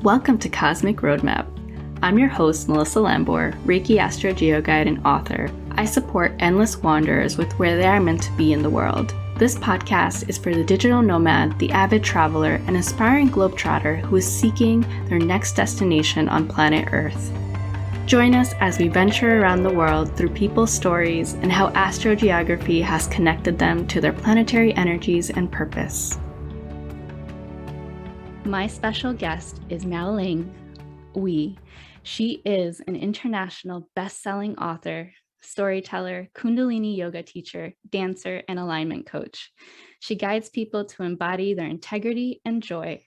Welcome to Cosmic Roadmap. I'm your host, Melissa Lambor, Reiki Astro Geo Guide and author. I support endless wanderers with where they are meant to be in the world. This podcast is for the digital nomad, the avid traveler, and aspiring globetrotter who is seeking their next destination on planet Earth. Join us as we venture around the world through people's stories and how astrogeography has connected them to their planetary energies and purpose. My special guest is Miauwling Oei. She is an international best-selling author, storyteller, Kundalini Yoga teacher, dancer, and alignment coach. She guides people to embody their integrity and joy.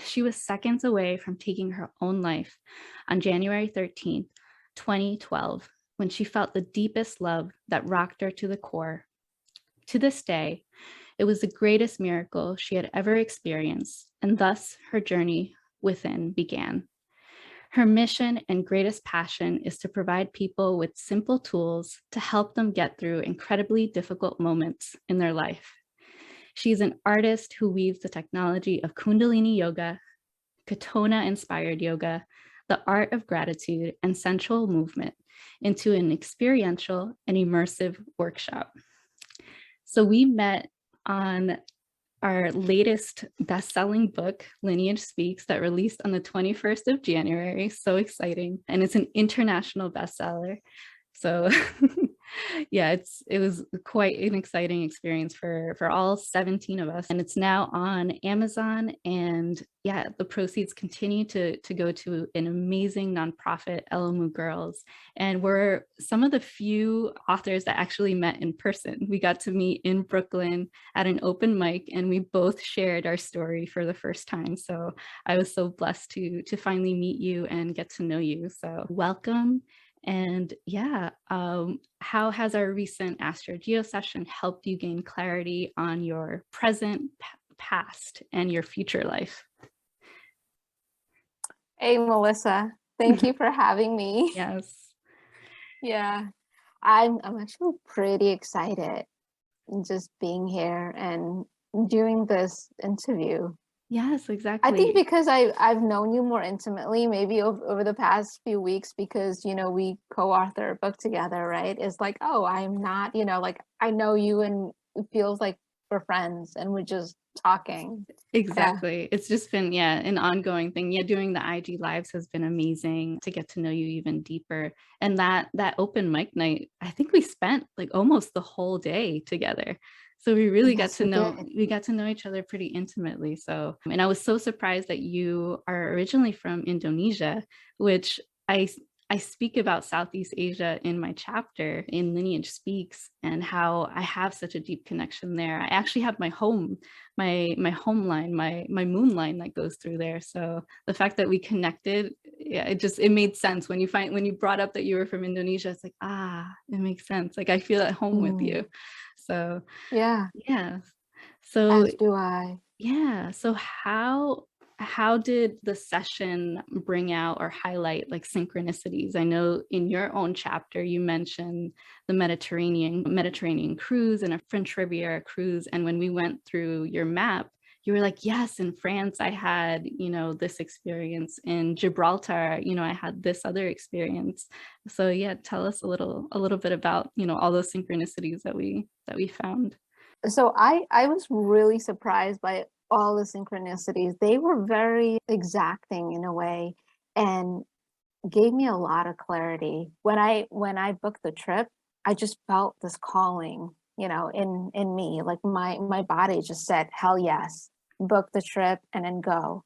She was seconds away from taking her own life on January 13th, 2012, when she felt the deepest love that rocked her to the core. To this day, it was the greatest miracle she had ever experienced, and thus her journey within began. Her mission and greatest passion is to provide people with simple tools to help them get through incredibly difficult moments in their life. She's an artist who weaves the technology of Kundalini Yoga, Katonah-inspired yoga, the art of gratitude, and sensual movement into an experiential and immersive workshop. So we met on our latest best-selling book, Lineage Speaks, that released on the 21st of January. So exciting. And it's an international bestseller. So yeah, it was quite an exciting experience for all 17 of us. And it's now on Amazon. And yeah, the proceeds continue to go to an amazing nonprofit, Elamu Girls. And we're some of the few authors that actually met in person. We got to meet in Brooklyn at an open mic, and we both shared our story for the first time. So I was so blessed to finally meet you and get to know you. So welcome. And yeah, how has our recent Astro Geo session helped you gain clarity on your present, past, and your future life? Hey, Melissa, thank you for having me. Yes. Yeah, I'm actually pretty excited just being here and doing this interview. Yes, exactly. I think because I've known you more intimately, maybe over the past few weeks, because, you know, we co-author a book together, right? It's like, oh, I'm not, you know, like I know you and it feels like we're friends and we're just talking. Exactly. It's just been, an ongoing thing. Yeah, doing the IG lives has been amazing to get to know you even deeper. And that open mic night, I think we spent like almost the whole day together. So we really got to know each other pretty intimately. So, and I was so surprised that you are originally from Indonesia, which I speak about Southeast Asia in my chapter in Lineage Speaks, and how I have such a deep connection there. I actually have my home line, my moon line that goes through there. So the fact that we connected, yeah, it made sense when you brought up that you were from Indonesia. It's like, it makes sense. Like I feel at home with you. So yeah. So as do I. Yeah. So how did the session bring out or highlight like synchronicities? I know in your own chapter you mentioned the Mediterranean cruise and a French Riviera cruise, and when we went through your map, you were like, yes, in France I had, this experience. In Gibraltar, I had this other experience. So yeah, tell us a little bit about, all those synchronicities that we found. So I was really surprised by all the synchronicities. They were very exacting in a way and gave me a lot of clarity. When I booked the trip, I just felt this calling, in me. Like my body just said, hell yes, book the trip and then go.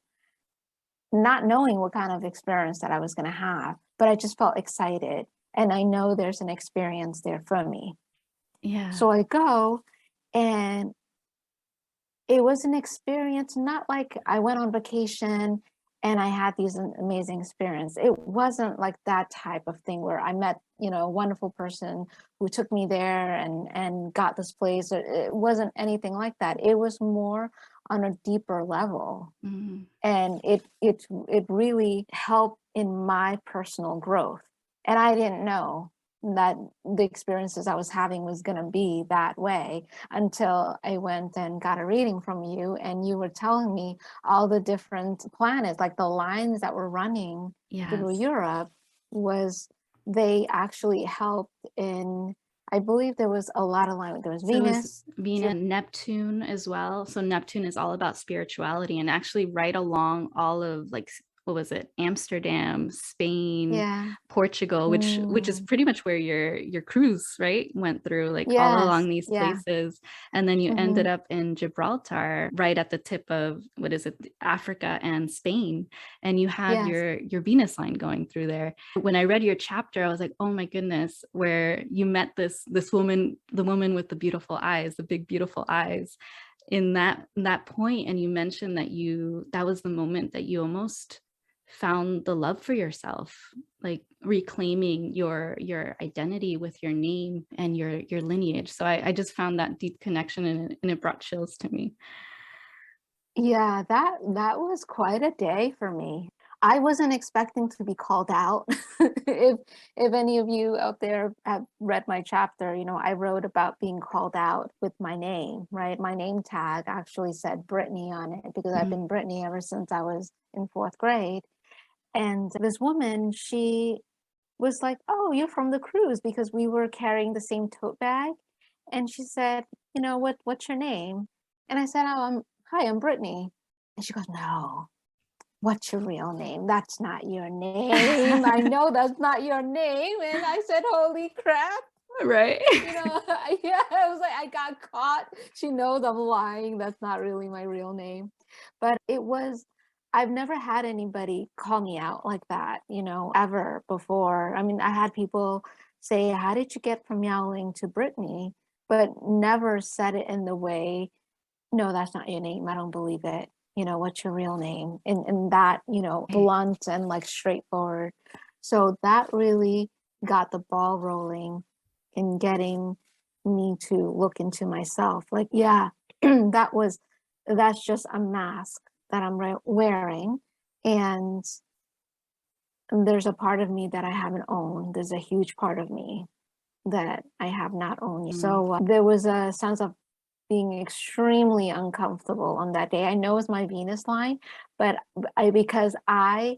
Not knowing what kind of experience that I was going to have, but I just felt excited. And I know there's an experience there for me. Yeah. So I go, and it was an experience, not like I went on vacation and I had these amazing experience. It wasn't like that type of thing where I met, a wonderful person who took me there and got this place. It wasn't anything like that. It was more on a deeper level. Mm-hmm. And it really helped in my personal growth. And I didn't know, that the experiences I was having was going to be that way, until I went and got a reading from you, and you were telling me all the different planets, like the lines that were running through Yes. Europe, was they actually helped in, I believe there was a lot of line. There was So it was Venus, Venus, Neptune as well. So Neptune is all about spirituality, and actually right along all of like, what was it? Amsterdam, Spain, yeah, Portugal, which is pretty much where your cruise, right, went through, like all yes, along these yeah, places. And then you ended hmm, up in Gibraltar, right at the tip of, what is it, Africa and Spain. And you have yes. your Venus line going through there. When I read your chapter, I was like, oh my goodness, where you met this woman, the woman with the beautiful eyes, the big beautiful eyes, in that point. And you mentioned that that was the moment that you almost found the love for yourself, like reclaiming your identity with your name and your lineage. So I just found that deep connection, and it brought chills to me. Yeah, that was quite a day for me. I wasn't expecting to be called out. If any of you out there have read my chapter, I wrote about being called out with my name, right? My name tag actually said Brittany on it, because I've Mhm. been Brittany ever since I was in fourth grade. And this woman, she was like, "Oh, you're from the cruise," because we were carrying the same tote bag. And she said, "What's your name?" And I said, "Oh, hi, I'm Brittany." And she goes, "No, what's your real name? That's not your name. I know that's not your name." And I said, "Holy crap." Right. Yeah, I was like, I got caught. She knows I'm lying. That's not really my real name. But I've never had anybody call me out like that, ever before. I mean, I had people say, "How did you get from Miauwling to Brittany?" But never said it in the way, "No, that's not your name. I don't believe it. What's your real name?" And that, blunt and like straightforward. So that really got the ball rolling in getting me to look into myself. Like, yeah, that's just a mask that I'm wearing. And there's a part of me that I haven't owned. There's a huge part of me that I have not owned. Mm, So there was a sense of being extremely uncomfortable on that day. I know it's my Venus line, but because I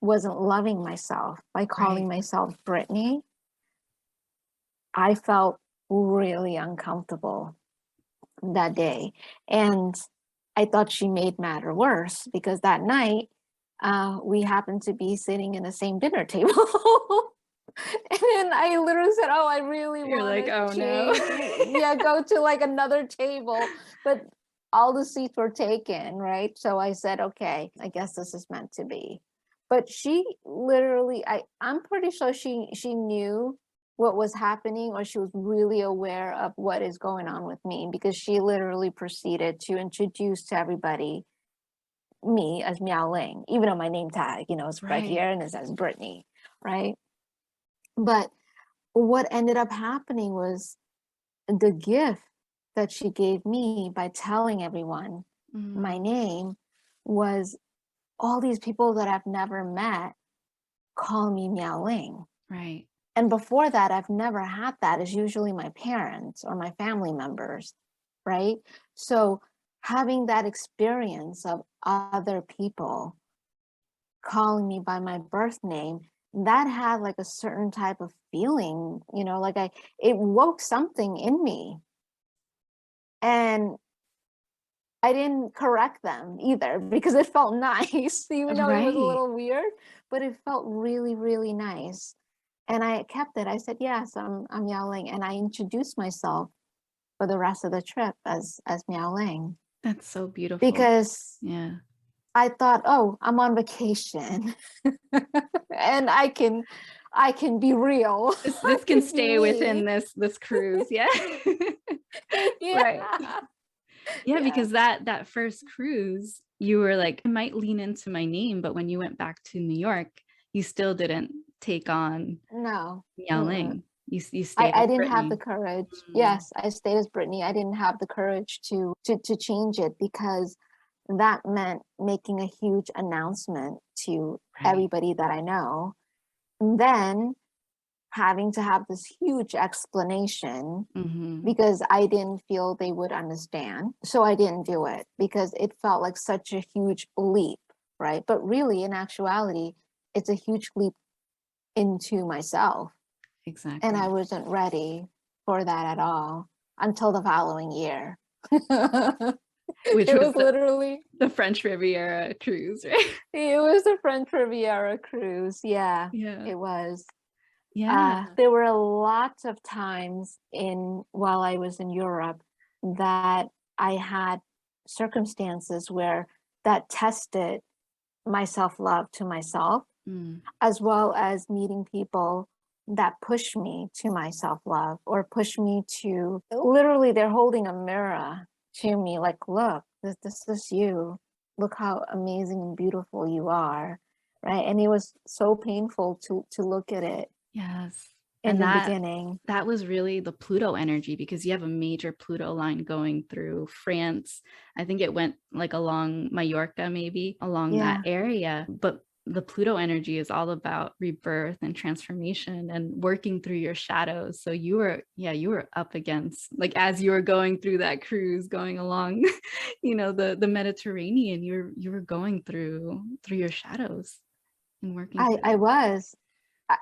wasn't loving myself by calling right. myself Brittany, I felt really uncomfortable that day. And I thought she made matter worse, because that night we happened to be sitting in the same dinner table. And I literally said, "Oh, I really You're want like, to oh no. change. Yeah, go to like another table." But all the seats were taken, right? So I said, "Okay, I guess this is meant to be." But she literally, I'm pretty sure she knew what was happening, or she was really aware of what is going on with me, because she literally proceeded to introduce to everybody me as Miauwling, even on my name tag, it's right Right. here and it says Brittany, right? But what ended up happening was the gift that she gave me by telling everyone my Mm, name was all these people that I've never met call me Miauwling. right. And before that, I've never had that. It's usually my parents or my family members, right? So having that experience of other people calling me by my birth name, that had like a certain type of feeling, like it woke something in me. And I didn't correct them either, because it felt nice, even though it was a Right. little weird, but it felt really, really nice. And I kept it. I said, "Yes, I'm Miauwling." And I introduced myself for the rest of the trip as Miauwling, That's so beautiful. because Yeah. I thought, "Oh, I'm on vacation." And I can be real. I This can can be stay within me. this cruise. Yeah. Yeah. Right. Yeah, Yeah. because that first cruise, you were like, I might lean into my name, but when you went back to New York, you still didn't take on No. Yao Mm-mm. Ling. You I, stayed I as didn't have the Brittany. courage. Mm, Yes, I stayed as Brittany. I didn't have the courage to change it, because that meant making a huge announcement to right. everybody that I know. And then having to have this huge explanation Mm-hmm. because I didn't feel they would understand. So I didn't do it because it felt like such a huge leap, right? But really, in actuality, it's a huge leap into myself. And I Exactly. wasn't ready for that at all until the following year. It Which was was literally, the French Riviera cruise, right? it was the French Riviera cruise. Yeah, Yeah. it was. Yeah. There were lots of times while I was in Europe that I had circumstances where that tested my self-love to myself, Mm. as well as meeting people that push me to my self-love or push me to literally they're holding a mirror to me like, look, this is you. Look how amazing and beautiful you are. Right. And it was so painful to look at it Yes. in And the beginning. that was really the Pluto energy because you have a major Pluto line going through France. I think it went like along Mallorca, maybe along that Yeah. area. But the Pluto energy is all about rebirth and transformation and working through your shadows. So you were up against, like, as you were going through that cruise, going along, the Mediterranean, you were going through your shadows and working through I them. was.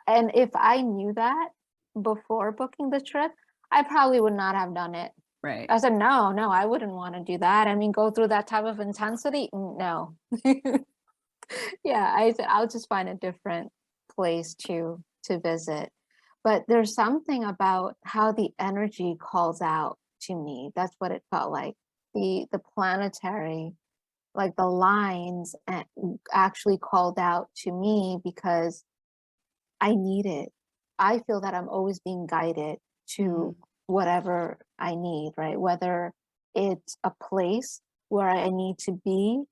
And if I knew that before booking the trip, I probably would not have done it. Right. I said, no, I wouldn't want to do that. I mean, go through that type of intensity? No. Yeah, I said I'll just find a different place to visit. But there's something about how the energy calls out to me. That's what it felt like. The planetary, like the lines actually called out to me because I need it. I feel that I'm always being guided to Mm, whatever I need, right? Whether it's a place where I need to be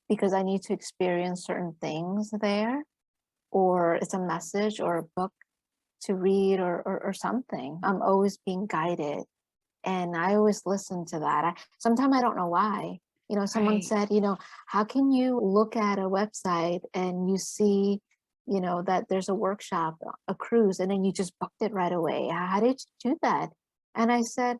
because I need to experience certain things there, or it's a message or a book to read or something. I'm always being guided. And I always listen to that. Sometimes I don't know why. Someone right. said, how can you look at a website and you see, that there's a workshop, a cruise, and then you just booked it right away? How did you do that? And I said,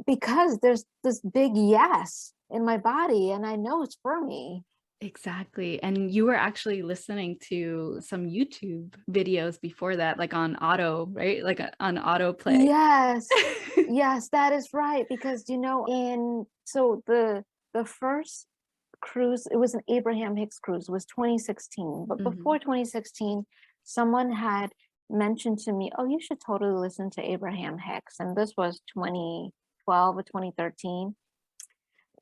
because there's this big yes in my body and I know it's for me. Exactly. And you were actually listening to some YouTube videos before that, like on auto, right? Like on autoplay. Yes. Yes, that is right. Because the first cruise, it was an Abraham Hicks cruise, it was 2016. But Mhm. before 2016, someone had mentioned to me, oh, you should totally listen to Abraham Hicks. And this was 2012 or 2013.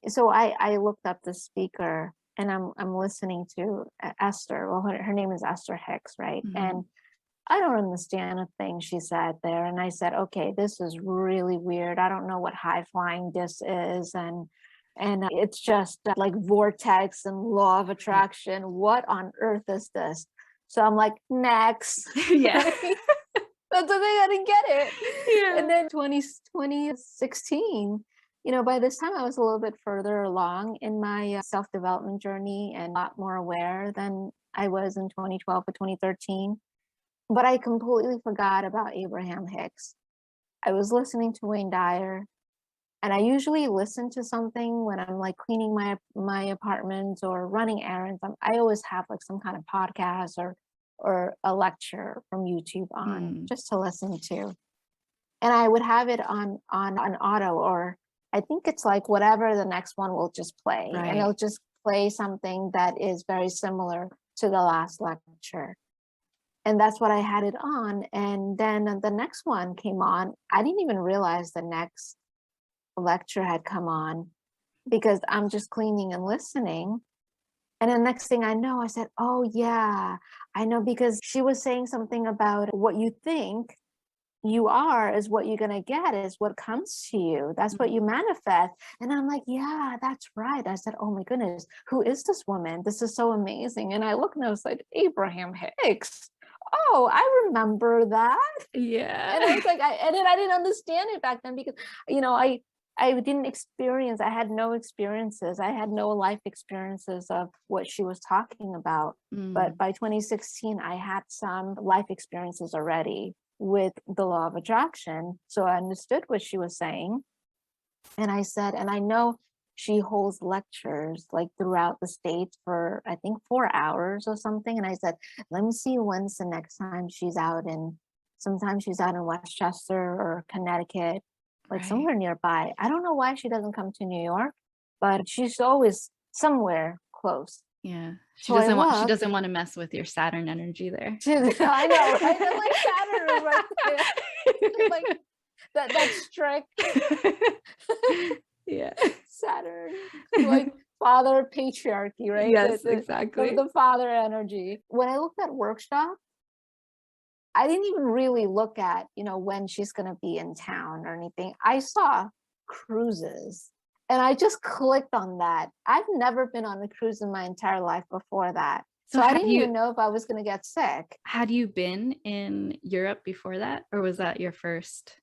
So I looked up the speaker and I'm listening to Esther. Well, her name is Esther Hicks, right? And Mhm. I don't understand a thing she said there. And I said, okay, this is really weird. I don't know what high flying this is. And it's just like vortex and law of Right. attraction. What on earth is this? So I'm like, next. Yeah. Right? That's the thing, I didn't get it. And Yeah. then 2016, by this time I was a little bit further along in my self-development journey and a lot more aware than I was in 2012 or 2013. But I completely forgot about Abraham Hicks. I was listening to Wayne Dyer, and I usually listen to something when I'm like cleaning my apartment or running errands. I always have like some kind of podcast or a lecture from YouTube on Mm, just to listen to. And I would have it on an auto, or I think it's like whatever the next one will just play, and it'll right. just play something that is very similar to the last lecture. And that's what I had it on. And then the next one came on. I didn't even realize the next lecture had come on because I'm just cleaning and listening. And the next thing I know, I said, oh, yeah, I know, because she was saying something about what you think you are is what you're going to get, is what comes to you. That's what you Mhm. manifest. And I'm like, yeah, that's right. I said, oh my goodness, who is this woman? This is so amazing. And I looked and I was like, Abraham Hicks. Oh, I remember that. Yeah. And I was like, and then I didn't understand it back then because, I I didn't experience, I had no experiences. I had no life experiences of what she was talking about. But Mm, by 2016, I had some life experiences already with the law of attraction. So I understood what she was saying. And I said, and I know she holds lectures like throughout the states for I think 4 hours or something. And I said, let me see when's the next time she's out in, sometimes she's out in Westchester or Connecticut, like right. somewhere nearby. I don't know why she doesn't come to New York, but she's always somewhere close. Yeah. So I She looked. doesn't want to mess with your Saturn energy there. I know, right? I'm like Saturn is right there. Like that strict Yeah. Saturn, like father patriarchy, right? Yes, exactly. The father energy. When I looked at workshop, I didn't even really look at, when she's going to be in town or anything. I saw cruises and I just clicked on that. I've never been on a cruise in my entire life before that. So So I didn't even know if I was going to get sick. had you been in Europe before that, or was that your first?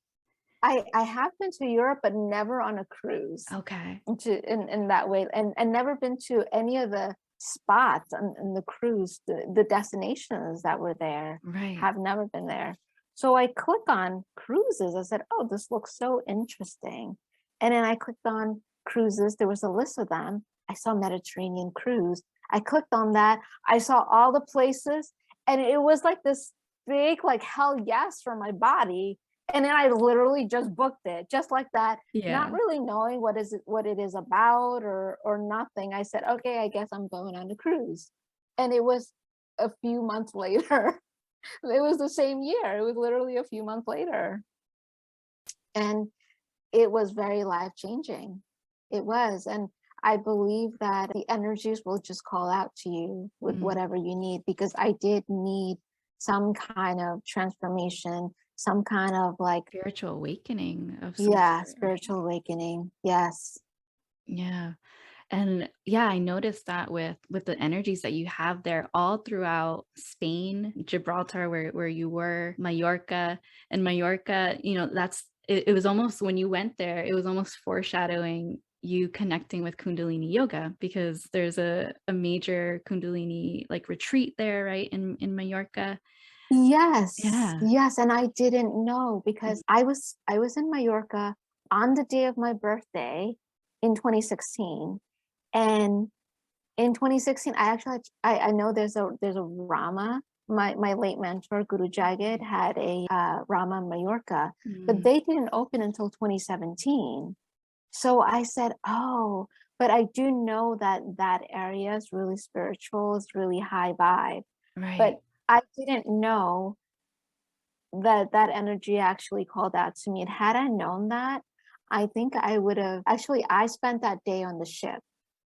I have been to Europe, but never on a cruise. Okay. In that way, and never been to any of the spots on the cruise, the destinations that were there. Right. Have never been there. So I click on cruises. I said, oh, this looks so interesting. And then I clicked on cruises. There was a list of them. I saw Mediterranean cruise. I clicked on that. I saw all the places, and it was like this big like hell yes for my body. And then I literally just booked it just like that, not Yeah. really knowing what it is about or nothing. I said, okay, I guess I'm going on a cruise. And it was a few months later. It was the same year. It was literally a few months later. And it was very life changing. It was. And I believe that the energies will just call out to you with Mm. whatever you need, because I did need some kind of transformation, some kind of like, Spiritual awakening of some yeah, sort, right? spiritual awakening. Yes. Yeah. And yeah, I noticed that with the energies that you have there all throughout Spain, Gibraltar, where you were, Mallorca, and Mallorca, it was almost when you went there, it was almost foreshadowing you connecting with Kundalini yoga, because there's a major Kundalini like retreat there, right? In Mallorca. Yes. Yeah. Yes. And I didn't know because I was in Mallorca on the day of my birthday in 2016. And in 2016, I know there's a Rama. My late mentor, Guru Jagat, had a Rama in Mallorca, but Mm, they didn't open until 2017. So I said, oh, but I do know that that area is really spiritual, it's really high vibe. But right. I didn't know that that energy actually called out to me. And had I known that, I think I would have actually, I spent that day on the ship.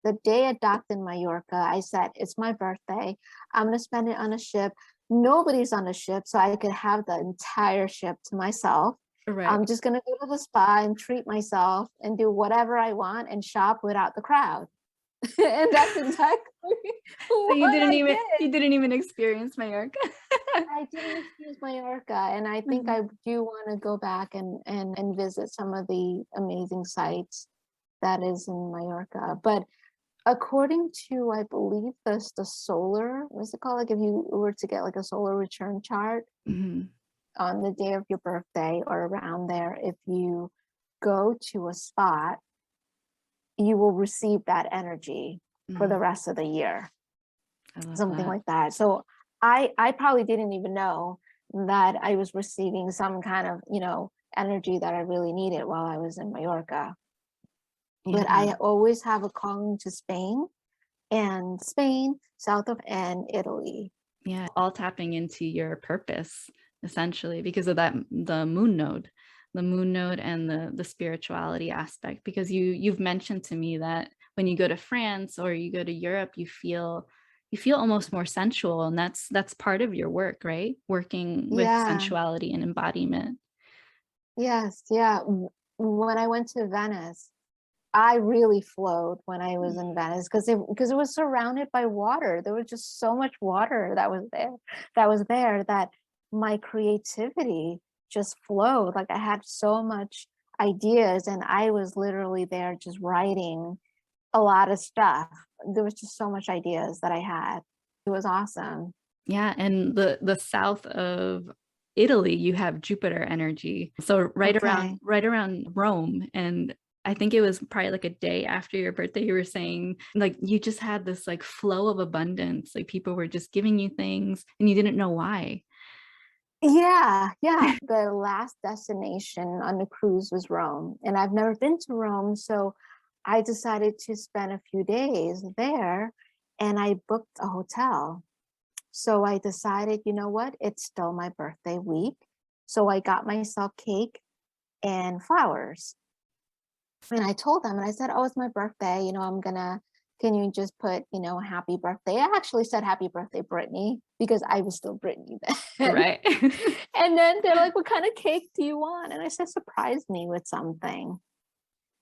The day I docked in Mallorca, I said, it's my birthday. I'm going to spend it on a ship. Nobody's on the ship, so I could have the entire ship to myself. Right. I'm just going to go to the spa and treat myself and do whatever I want and shop without the crowd. And that's exactly So what I you did. didn't even experience Mallorca. I didn't experience Mallorca, and I think Mhm. I do want to go back and visit some of the amazing sites that is in Mallorca. But according to, I believe the solar, what's it called? Like if you were to get like a solar return chart Mhm. on the day of your birthday or around there, if you go to a spot, you will receive that energy for the Mhm. rest of the year, I love something that. like that. So I probably didn't even know that I was receiving some kind of, energy that I really needed while I was in Mallorca. But Yeah. I always have a calling to Spain, south of and Italy. Yeah. All tapping into your purpose, essentially, because of the moon node and the spirituality aspect. Because you've mentioned to me that when you go to France or you go to Europe, you feel almost more sensual. And that's part of your work, right? Working with Yeah, sensuality and embodiment. yes, yeah. When I went to Venice, I really flowed when I was in Mm. Venice because it was surrounded by water. There was just so much water that my creativity just flowed. Like I had so much ideas, and I was literally there just writing a lot of stuff. There was just so much ideas that I had. It was awesome. Yeah, and the south of Italy, you have Jupiter energy. So Okay. right around Rome, and I think it was probably like a day after your birthday, you were saying like you just had this like flow of abundance. Like people were just giving you things and you didn't know why. Yeah, yeah. The last destination on the cruise was Rome, and I've never been to Rome, so I decided to spend a few days there, and I booked a hotel. So I decided, you know what? It's still my birthday week. So I got myself cake and flowers. And I told them, and I said, oh, it's my birthday. Can you just put, happy birthday? I actually said happy birthday, Brittany, because I was still Brittany then. Right. And then they're like, what kind of cake do you want? And I said, surprise me with something.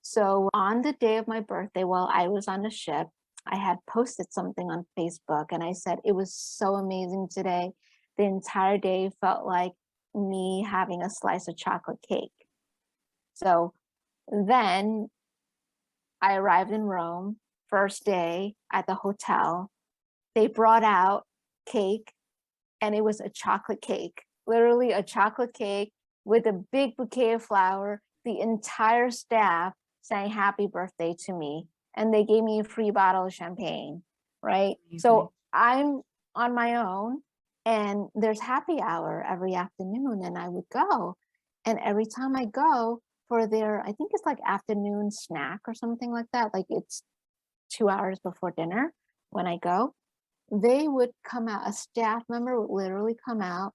So on the day of my birthday, while I was on the ship, I had posted something on Facebook and I said, it was so amazing today. The entire day felt like me having a slice of chocolate cake. So then I arrived in Rome, first day at the hotel. They brought out cake and it was a chocolate cake, literally a chocolate cake with a big bouquet of flower. The entire staff sang happy birthday to me, and they gave me a free bottle of champagne, right? Amazing. So I'm on my own, and there's happy hour every afternoon, and I would go. And every time I go for their, I think it's like afternoon snack or something like that, like it's 2 hours before dinner when I go, they would come out, a staff member would literally come out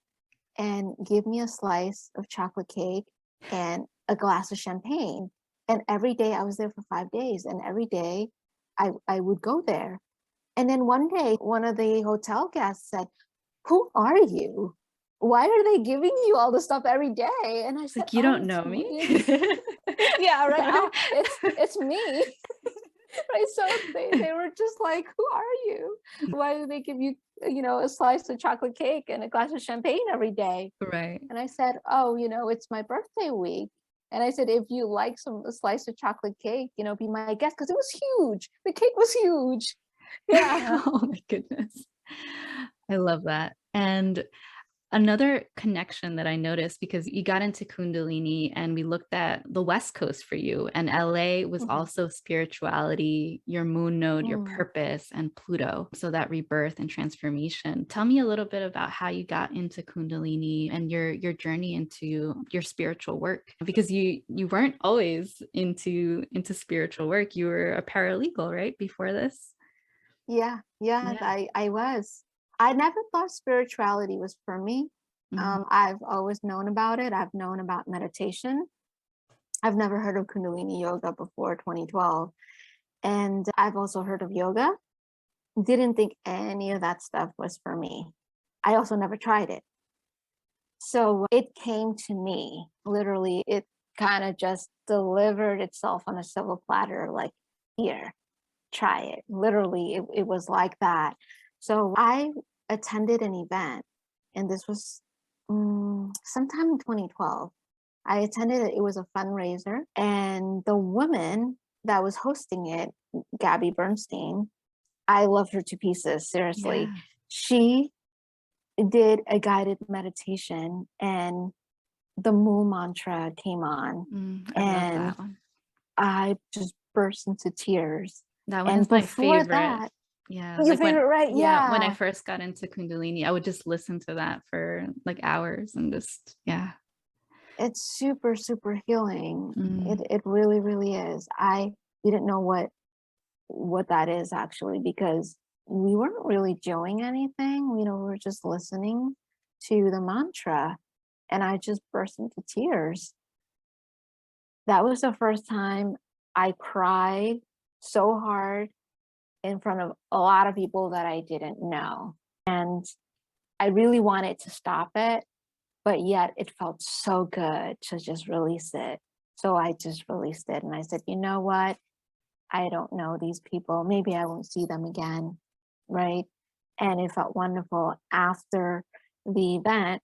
and give me a slice of chocolate cake and a glass of champagne. And every day I was there for 5 days, and every day I would go there. And then one day, one of the hotel guests said, who are you? Why are they giving you all this stuff every day? And I It's said, like you oh, don't it's know me. me. Yeah, right. Oh, it's me. Right. So they were just like, who are you? Why do they give you, a slice of chocolate cake and a glass of champagne every day? Right. And I said, oh, it's my birthday week. And I said, if you like a slice of chocolate cake, be my guest, because it was huge. The cake was huge. Yeah. Oh my goodness. I love that. And another connection that I noticed, because you got into Kundalini and we looked at the West Coast for you, and LA was Mhm. also spirituality, your moon node, your Mm. purpose, and Pluto. So that rebirth and transformation. Tell me a little bit about how you got into Kundalini and your journey into your spiritual work, because you weren't always into spiritual work. You were a paralegal, right? Before this? Yeah, yeah, Yeah. I was. I never thought spirituality was for me. Mhm. I've always known about it. I've known about meditation. I've never heard of Kundalini Yoga before 2012. And I've also heard of yoga. Didn't think any of that stuff was for me. I also never tried it. So it came to me, literally, it kind of just delivered itself on a silver platter, like, here, try it. Literally, it was like that. So I attended an event, and this was sometime in 2012. I attended it. It was a fundraiser, and the woman that was hosting it, Gabby Bernstein, I love her to pieces. Seriously, Yeah. she did a guided meditation, and the moon mantra came on, I love and that one. I just burst into tears. That one And is my before favorite. that, Yeah, your like when favorite, right? yeah, when I Yeah. first got into Kundalini, I would just listen to that for like hours and just yeah. It's super, super healing. It Mm, it really, really is. I didn't know what that is actually, because we weren't really doing anything. We were just listening to the mantra, and I just burst into tears. That was the first time I cried so hard in front of a lot of people that I didn't know. And I really wanted to stop it, but yet it felt so good to just release it. So I just released it and I said, you know what? I don't know these people. Maybe I won't see them again. Right. And it felt wonderful. After the event,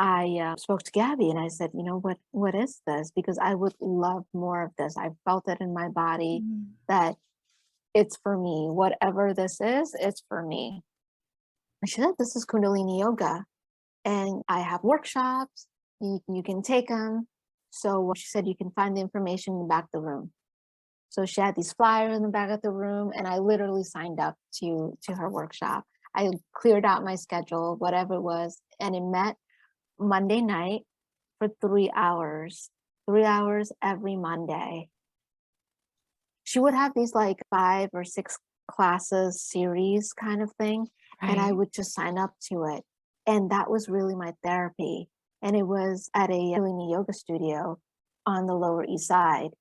I spoke to Gabby and I said, what is this? Because I would love more of this. I felt it in my body Mm. that it's for me. Whatever this is, it's for me. And she said, this is Kundalini Yoga. And I have workshops. You can take them. So she said, you can find the information in the back of the room. So she had these flyers in the back of the room, and I literally signed up to her workshop. I cleared out my schedule, whatever it was, and it met Monday night for 3 hours every Monday. She would have these like 5 or 6 classes series kind of thing, and I Right. would just sign up to it. And that was really my therapy. And it was at a Kundalini yoga studio on the Lower East Side.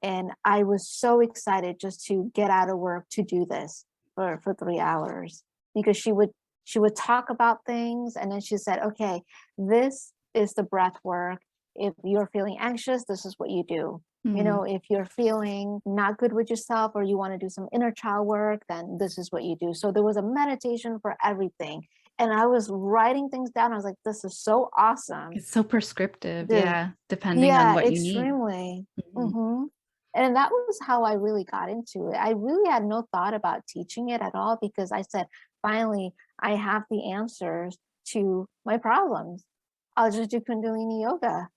And I was so excited just to get out of work to do this for 3 hours, because she would talk about things, and then she said, okay, this is the breath work. If you're feeling anxious, this is what you do. Mm. If you're feeling not good with yourself or you want to do some inner child work, then this is what you do. So there was a meditation for everything. And I was writing things down. I was like, this is so awesome. It's so prescriptive, The yeah, depending on Yeah, what you need. extremely. Mhm. hmm And that was how I really got into it. I really had no thought about teaching it at all, because I said, finally, I have the answers to my problems. I'll just do Kundalini yoga,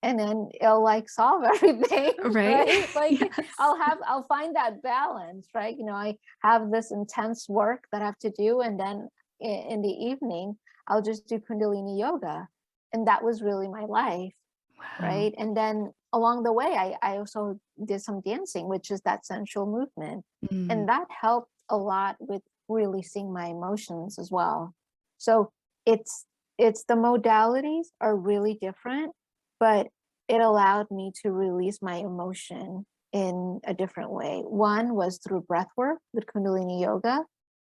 and then it'll like solve everything, Right? right? Like Yes. I'll find that balance, right? I have this intense work that I have to do, and then in the evening, I'll just do Kundalini yoga. And that was really my life, Wow. right? And then along the way, I also did some dancing, which is that sensual movement. Mm. And that helped a lot with releasing my emotions as well. So it's the modalities are really different, but it allowed me to release my emotion in a different way. One was through breath work with Kundalini yoga.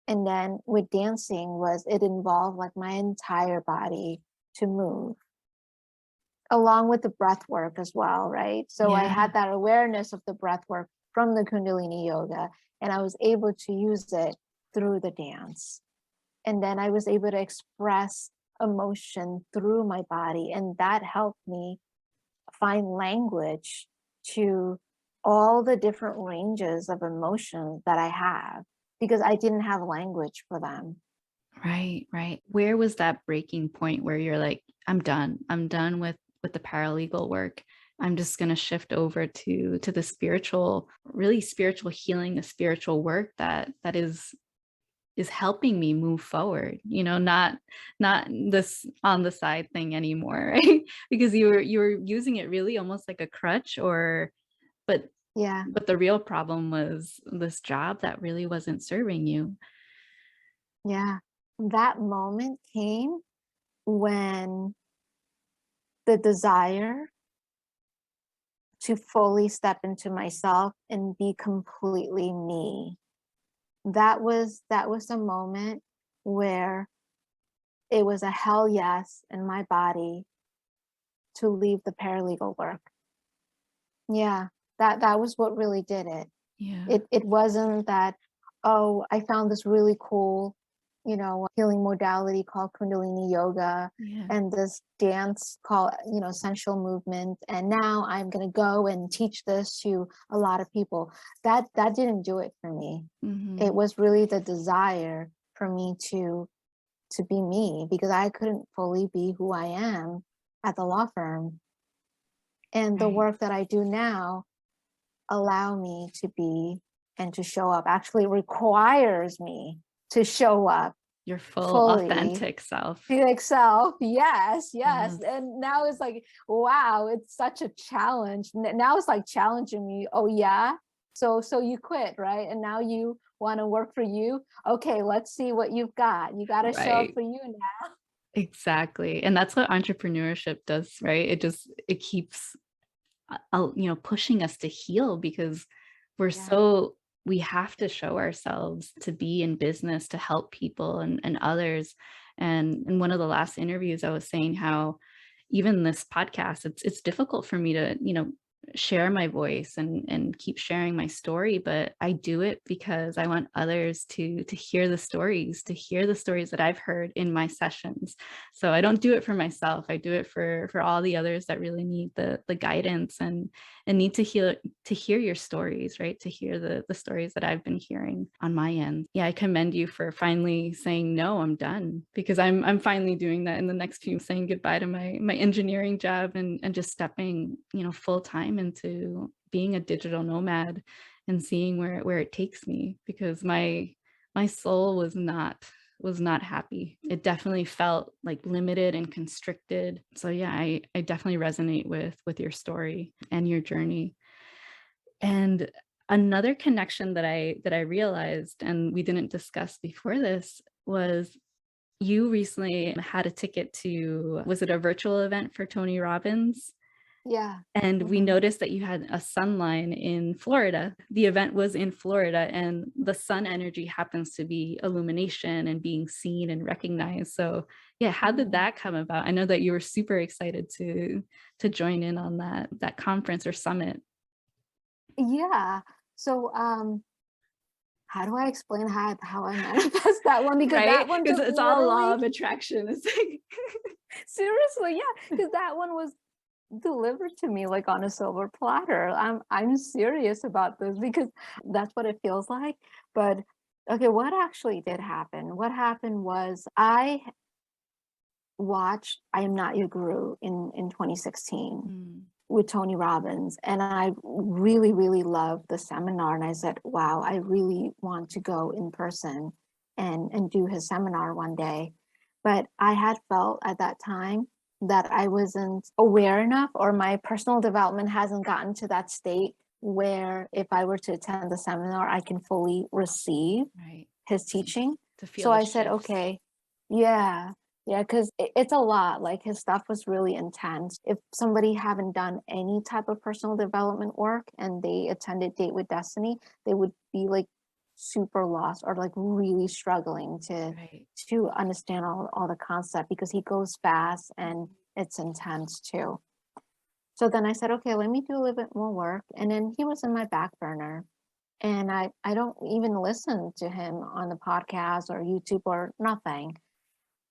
And then with dancing was it involved like my entire body to move, along with the breath work as well, right? So I Yeah. had that awareness of the breath work from the Kundalini yoga, and I was able to use it through the dance. And then I was able to express emotion through my body, and that helped me find language to all the different ranges of emotions that I have, because I didn't have language for them. Right, right. Where was that breaking point where you're like, I'm done. I'm done with the paralegal work. I'm just going to shift over to the spiritual, really spiritual healing, the spiritual work that is helping me move forward, not this on the side thing anymore, right? Because you were using it really almost like a crutch, or but Yeah, but the real problem was this job that really wasn't serving you. yeah. That moment came when the desire to fully step into myself and be completely me. That was a moment where it was a hell yes in my body to leave the paralegal work. Yeah, that was what really did it. Yeah. It wasn't that, oh, I found this really cool, healing modality called Kundalini yoga, Yeah. and this dance called, sensual movement, and now I'm going to go and teach this to a lot of people. That didn't do it for me. It Mhm. was really the desire for me to be me, because I couldn't fully be who I am at the law firm. And the Right. work that I do now allow me to be and to show up, actually requires me to show up Your full fully, authentic self. like self. Yes, yes. Yes. And now it's like, wow, it's such a challenge. Now it's like challenging me. Oh yeah, so you quit, right? And now you want to work for you. Okay, let's see what you've got. You got to show up Right. for you now. Exactly. And that's what entrepreneurship does, right? It keeps pushing us to heal because we're Yeah, so we have to show ourselves to be in business to help people and others. And in one of the last interviews, I was saying how even this podcast, it's difficult for me to, share my voice and keep sharing my story, but I do it because I want others to hear the stories, that I've heard in my sessions. So I don't do it for myself. I do it for all the others that really need the guidance and need to hear your stories, right? To hear the stories that I've been hearing on my end. Yeah, I commend you for finally saying no, I'm done, because I'm finally doing that in the next few, saying goodbye to my engineering job and just stepping, full time into being a digital nomad and seeing where it takes me, because my soul was not happy. It definitely felt like limited and constricted. So yeah, I definitely resonate with your story and your journey. And another connection that I realized, and we didn't discuss before this, was you recently had a ticket to, was it a virtual event for Tony Robbins? Yeah. And we Mhm. noticed that you had a sun line in Florida. The event was in Florida, and the sun energy happens to be illumination and being seen and recognized. So yeah, how did Mhm. that come about? I know that you were super excited to join in on that conference or summit. Yeah. So, how do I explain how I manifest that one? Because Right? that one Because just it's all law literally, of attraction. It's like seriously, yeah, because that one was delivered to me like on a silver platter. I'm serious about this because that's what it feels like. But okay, what actually did happen? What happened was I watched I Am Not Your Guru in 2016 Mm, with Tony Robbins, and I really, really loved the seminar. And I said, wow, I really want to go in person and do his seminar one day. But I had felt at that time that I wasn't aware enough, or my personal development hasn't gotten to that state where if I were to attend the seminar, I can fully receive right. his teaching. To feel So the I said, shifts. okay, yeah, yeah, because it's a lot. Like his stuff was really intense. If somebody haven't done any type of personal development work and they attended Date with Destiny, they would be like super lost or like really struggling Right. to understand all the concept because he goes fast and it's intense too. So then I said, okay, let me do a little bit more work. And then he was in my back burner. And I don't even listen to him on the podcast or YouTube or nothing.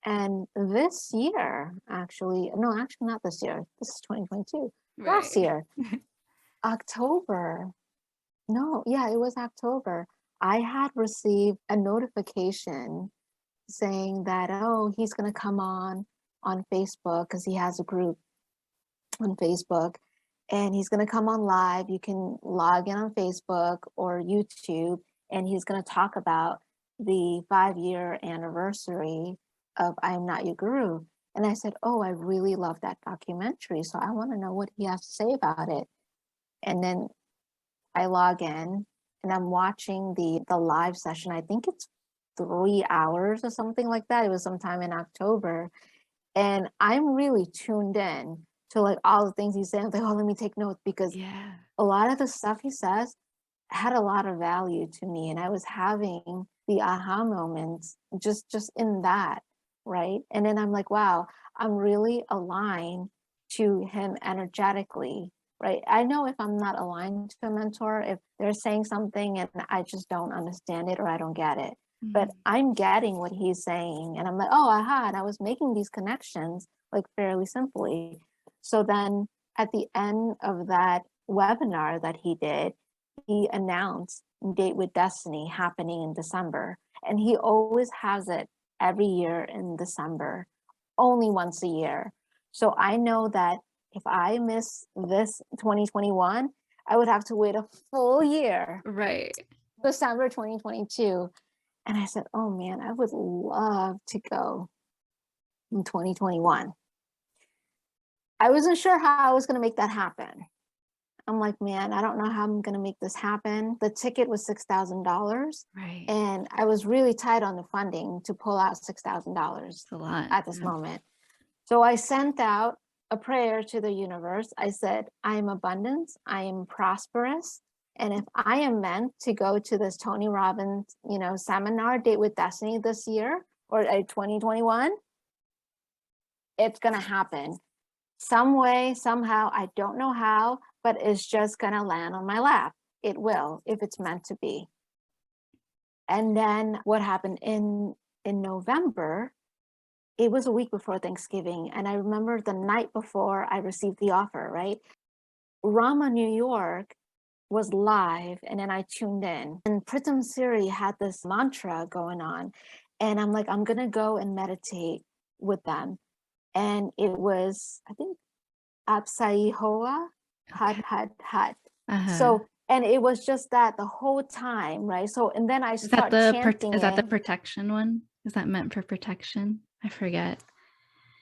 And this year, actually, no, actually not this year. This is 2022. Last Right. year, October. No, yeah, it was October. I had received a notification saying that, oh, he's going to come on Facebook because he has a group on Facebook and he's going to come on live. You can log in on Facebook or YouTube, and he's going to talk about the 5-year anniversary of I Am Not Your Guru. And I said, oh, I really love that documentary. So I want to know what he has to say about it. And then I log in and I'm watching the live session. I think it's 3 hours or something like that. It was sometime in October. And I'm really tuned in to like all the things he's saying. I'm like, oh, let me take notes because Yeah. a lot of the stuff he says had a lot of value to me. And I was having the aha moments just in that, right? And then I'm like, wow, I'm really aligned to him energetically, right? I know if I'm not aligned to a mentor, if they're saying something and I just don't understand it or I don't get it. But Mhm. I'm getting what he's saying. And I'm like, oh, aha. And I was making these connections like fairly simply. So then at the end of that webinar that he did, he announced Date with Destiny happening in December. And he always has it every year in December, only once a year. So I know that if I miss this 2021, I would have to wait a full year, Right. December 2022. And I said, oh man, I would love to go in 2021. I wasn't sure how I was going to make that happen. I'm like, man, I don't know how I'm going to make this happen. The ticket was $6,000 Right. and I was really tight on the funding to pull out $6,000 It's a lot. at this Yeah. moment. So I sent out a prayer to the universe. I said, I am abundance, I am prosperous. And if I am meant to go to this Tony Robbins, seminar Date with Destiny this year or 2021, it's going to happen some way, somehow. I don't know how. but it's just gonna land on my lap. It will, if it's meant to be. And then what happened in November, it was a week before Thanksgiving. And I remember the night before I received the offer, right? Rama, New York was live, and then I tuned in. And Pritam Siri had this mantra going on. And I'm like, I'm gonna go and meditate with them. And it was, I think, Apsai Hoa, Had, Okay. Had, Had. Uh-huh. So, and it was just that the whole time, right? So, and then I Is that start chanting is that the it. protection one? Is that meant for protection? I forget.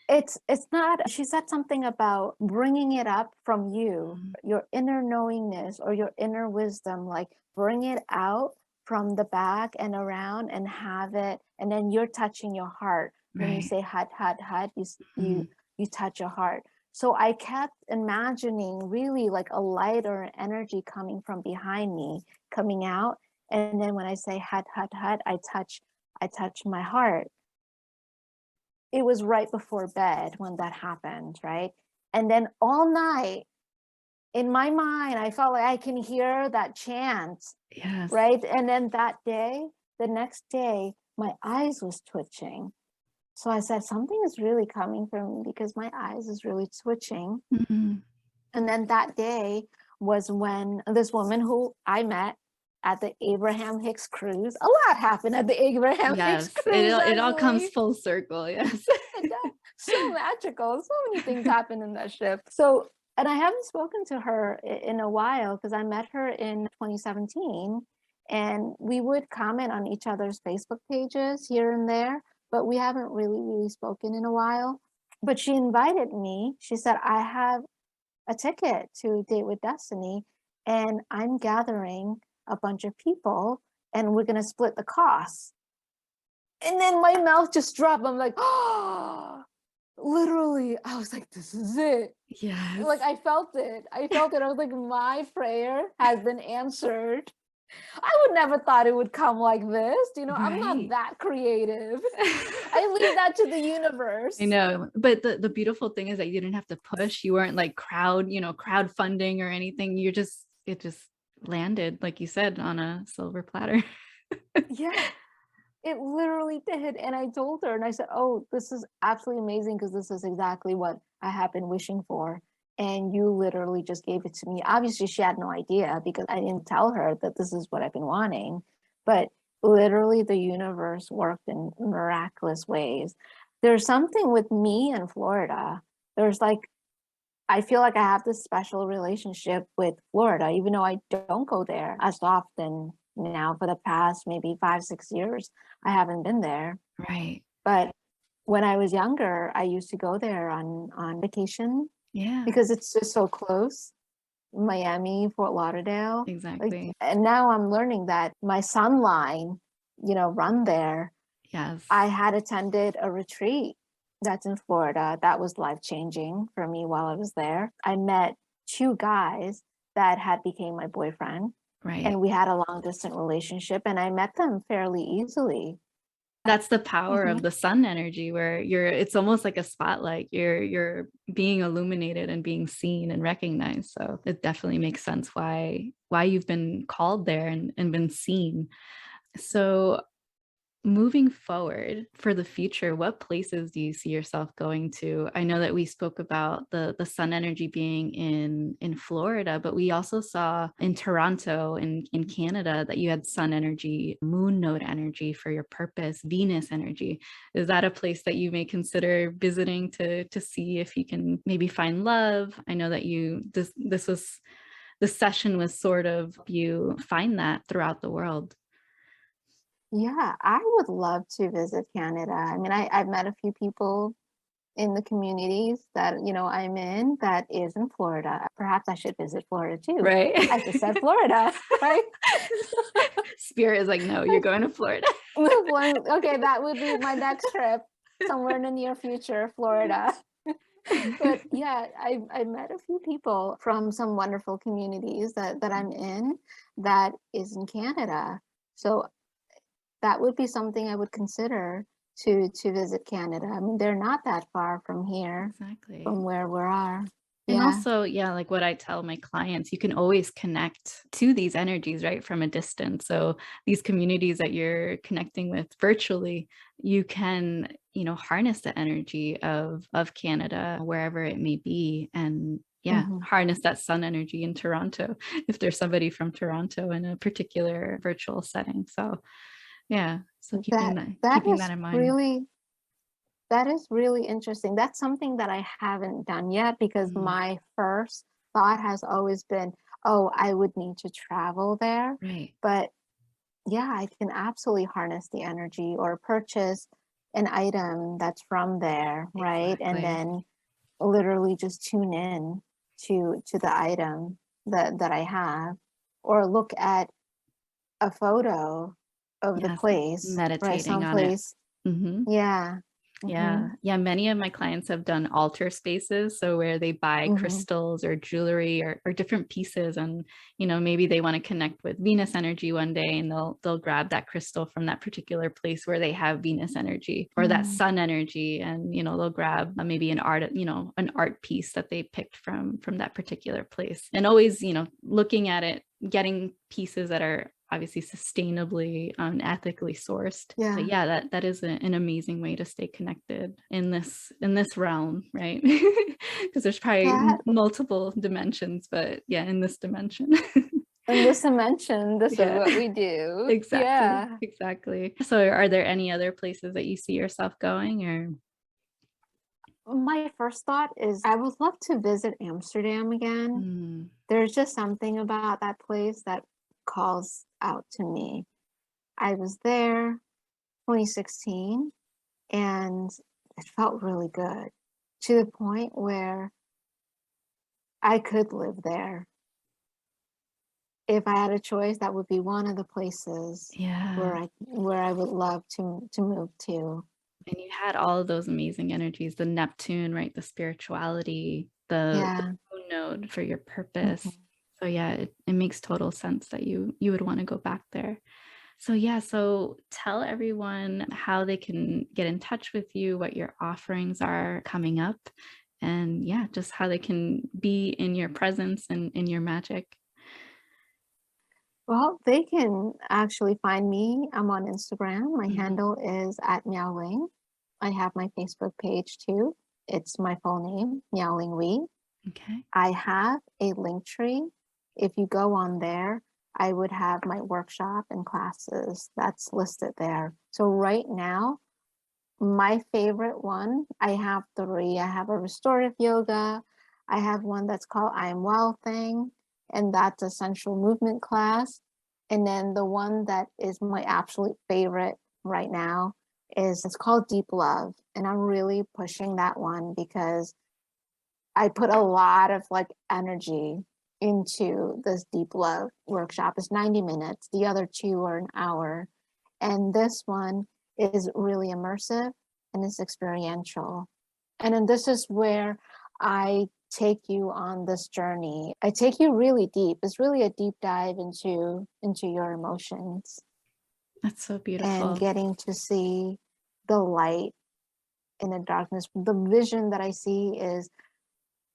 It's not, she said something about bringing it up from you, Mm, your inner knowingness or your inner wisdom, like bring it out from the back and around and have it, and then you're touching your heart when you right. say had, you Mm, you touch your heart. So I kept imagining really like a light or an energy coming from behind me, coming out, and then when I say had, I touch my heart. It was right before bed when that happened, right? And then all night in my mind, I felt like I can hear that chant, yes. right? And then that day, the next day, my eyes was twitching. So I said, something is really coming from me because my eyes is really twitching. Mm, And then that day was when this woman who I met at the Abraham Hicks cruise, a lot happened at the Abraham Hicks yes. cruise, It all comes actually. full circle. Yes. It does. So magical. So many things happen in that ship. So, and I haven't spoken to her in a while because I met her in 2017 and we would comment on each other's Facebook pages here and there, but we haven't really spoken in a while. But she invited me. She said, I have a ticket to Date with Destiny and I'm gathering a bunch of people and we're going to split the costs. And then my mouth just dropped. I'm like, oh, literally, I was like, this is it. Yes. Like, I felt it. I felt it. I was like, my prayer has been answered. I would never thought it would come like this. You know, I'm not Right. that creative. I leave that to the universe. I know, but the beautiful thing is that you didn't have to push. You weren't like crowdfunding or anything. It just landed, like you said, on a silver platter. Yeah, it literally did. And I told her and I said, oh, this is absolutely amazing because this is exactly what I have been wishing for. And you literally just gave it to me. Obviously, she had no idea because I didn't tell her that this is what I've been wanting. But literally, the universe worked in miraculous ways. There's something with me in Florida. There's like, I feel like I have this special relationship with Florida, even though I don't go there as often now for the past maybe 5, 6 years. I haven't been there. Right. But when I was younger, I used to go there on vacation Yeah, because it's just so close. Miami, Fort Lauderdale. Like, exactly. and now I'm learning that my son line, run there. Yes. I had attended a retreat that's in Florida that was life changing for me while I was there. I met two guys that had became my boyfriend Right. and we had a long distance relationship and I met them fairly easily. That's the power Mhm. of the sun energy where it's almost like a spotlight. You're being illuminated and being seen and recognized. So it definitely makes sense why you've been called there and been seen. So moving forward for the future, what places do you see yourself going to? I know that we spoke about the sun energy being in Florida, but we also saw in Toronto in Canada that you had sun energy, moon node energy for your purpose, Venus energy. Is that a place that you may consider visiting to see if you can maybe find love? I know that this session was sort of you find that throughout the world. Yeah, I would love to visit Canada. I mean, I've met a few people in the communities that, I'm in that is in Florida. Perhaps I should visit Florida too. Right. I just said Florida, right? Spirit is like, no, you're going to Florida. Okay, that would be my next trip somewhere in the near future, Florida. But yeah, I've met a few people from some wonderful communities that I'm in that is in Canada. So that would be something I would consider to visit Canada. I mean, they're not that far from here, Exactly. from where we are. And Yeah. also, yeah, like what I tell my clients, you can always connect to these energies, right, from a distance. So these communities that you're connecting with virtually, you can, harness the energy of Canada, wherever it may be, and yeah, Hmm. harness that sun energy in Toronto if there's somebody from Toronto in a particular virtual setting. So yeah, so keeping That that that keeping is that in mind. really that is really interesting. That's something that I haven't done yet because Mm, my first thought has always been, oh, I would need to travel there. right, But yeah, I can absolutely harness the energy or purchase an item that's from there, right? And exactly. then literally just tune in to the item that I have, or look at a photo of the Yes, place, right? meditating on it. Someplace. Hmm. Yeah. Mm-hmm. Yeah. Yeah. Many of my clients have done altar spaces. So where they buy Mm-hmm. crystals or jewelry or different pieces. And, maybe they want to connect with Venus energy one day and they'll grab that crystal from that particular place where they have Venus energy or that Mm. sun energy. And, they'll grab maybe an art piece that they picked from that particular place. And always, looking at it, getting pieces that are obviously sustainably and ethically sourced. But Yeah. yeah, that is an amazing way to stay connected in this realm, right? Because there's probably That multiple dimensions, but yeah, in this dimension. in this dimension, this is Yeah, what we do. exactly, Yeah. exactly. So are there any other places that you see yourself going, or My first thought is I would love to visit Amsterdam again. mm, There's just something about that place that calls out to me. I was there 2016 and it felt really good to the point where I could live there. If I had a choice, that would be one of the places yeah. where I would love to move to. And you had all of those amazing energies, the Neptune, right? The spirituality, the Yeah. moon node for your purpose. Mhm. So yeah, it makes total sense that you would want to go back there. So yeah, so tell everyone how they can get in touch with you, what your offerings are coming up, and yeah, just how they can be in your presence and in your magic. Well, they can actually find me. I'm on Instagram. My Mhm. handle is at Miauwling. I have my Facebook page too. It's my full name, Miauwling Oei. Okay. I have a link tree. If you go on there, I would have my workshop and classes that's listed there. So right now, my favorite one, I have three. I have a restorative yoga. I have one that's called I Am Well Thing, and that's a sensual movement class. And then the one that is my absolute favorite right now is it's called Deep Love. And I'm really pushing that one because I put a lot of like energy into this Deep Love workshop. It's 90 minutes. The other two are an hour. And this one is really immersive and it's experiential. And then this is where I take you on this journey. I take you really deep. It's really a deep dive into your emotions That's so and beautiful. getting to see the light in the darkness. The vision that I see is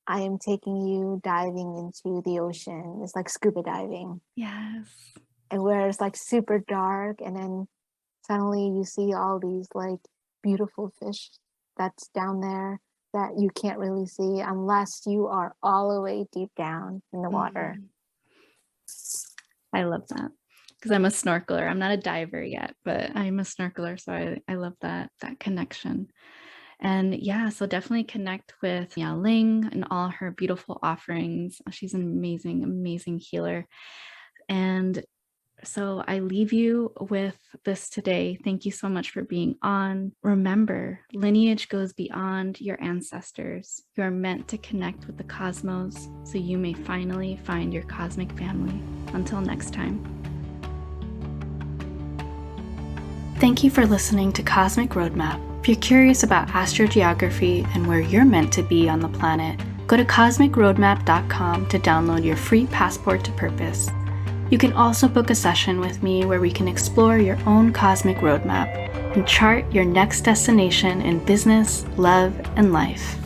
I am taking you diving into the ocean. It's like scuba diving. Yes. And where it's like super dark and then suddenly you see all these like beautiful fish that's down there that you can't really see unless you are all the way deep down in the water. Mhm. I love that because I'm a snorkeler. I'm not a diver yet, but I'm a snorkeler. So I love that connection. And yeah, so definitely connect with Miauwling and all her beautiful offerings. She's an amazing, amazing healer. And so I leave you with this today. Thank you so much for being on. Remember, lineage goes beyond your ancestors. You are meant to connect with the cosmos so you may finally find your cosmic family. Until next time. Thank you for listening to Cosmic Roadmap. If you're curious about astrogeography and where you're meant to be on the planet, go to cosmicroadmap.com to download your free passport to purpose. You can also book a session with me where we can explore your own cosmic roadmap and chart your next destination in business, love, and life.